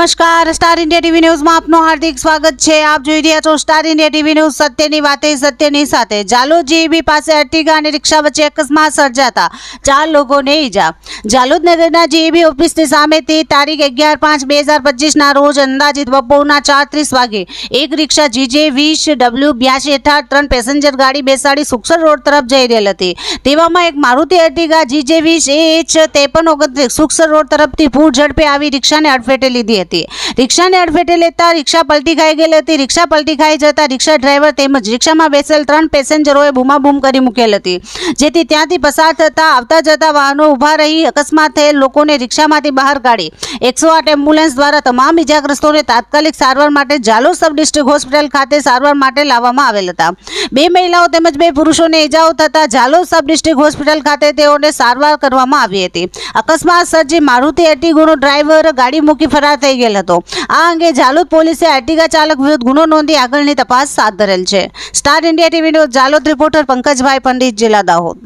નમસ્કાર, star India TV ન્યૂઝમાં આપનું હાર્દિક સ્વાગત છે। આપ જોઈ રહ્યા છો સ્ટાર ઇન્ડિયા ટીવી ન્યૂઝ। સત્યની વાતે સત્યની સાથે। જાલોદ જીઈબી પાસે અર્ટિગા અને રિક્ષા વચ્ચે અકસ્માત સર્જાતા 4 લોકોને ઈજા। જાલોદ નગરના જીઈબી ઓફિસની સામેથી તારીખ 11/5/2025ના રોજ અંદાજિત બપોરના 4:30 વાગે એક રિક્ષા GJ 20W82 હેઠળ 3 પેસેન્જર ગાડી બેસાડી સુખસર રોડ તરફ જઈ રહેલ હતી। તેવામાં એક Maruti Ertiga GJ 20AH5329 Sukhsar road તરફથી પૂર ઝડપે આવી રિક્ષાને અડફેટે લીધી હતી। રિક્ષાને અડફેટે લેતા રિક્ષા પલટી ખાઈ ગઈ હતી। રિક્ષા પલટી ખાઈ જતા રિક્ષા ડ્રાઈવર તેમજ રિક્ષામાં બેસેલ 3 પેસેન્જરોએ બૂમાબૂમ કરી મૂકેલ હતી, જેથી ત્યાંથી પસાર થતા આવતા જતા વાહનો ઊભા રહી અકસ્માત થયેલ લોકોને રિક્ષામાંથી બહાર કાઢી 108 એમ્બ્યુલન્સ દ્વારા તમામ ઇજાગ્રસ્તોને તાત્કાલિક સારવાર માટે જાલોદ સબ ડિસ્ટ્રિક્ટ હોસ્પિટલ ખાતે સારવાર માટે લાવવામાં આવેલ હતા। 2 મહિલાઓ તેમજ 2 પુરુષોને ઇજાઓ થતા જાલોદ સબ ડિસ્ટ્રિક્ટ હોસ્પિટલ ખાતે તેઓને સારવાર કરવામાં આવી હતી। અકસ્માત સર્જી મારુતિ અર્ટિગાનો ડ્રાઈવર ગાડી મૂકી ફરાર થઈ ગયેલ હતો। આ અંગે જાલોદ પોલીસે અર્ટિગા ચાલક વિરુદ્ધ ગુનો નોંધી આગળની તપાસ હાથ ધરેલ છે। Star India TV news Jhalod reporter Pankajbhai Pandit, જિલ્લા દાહોદ।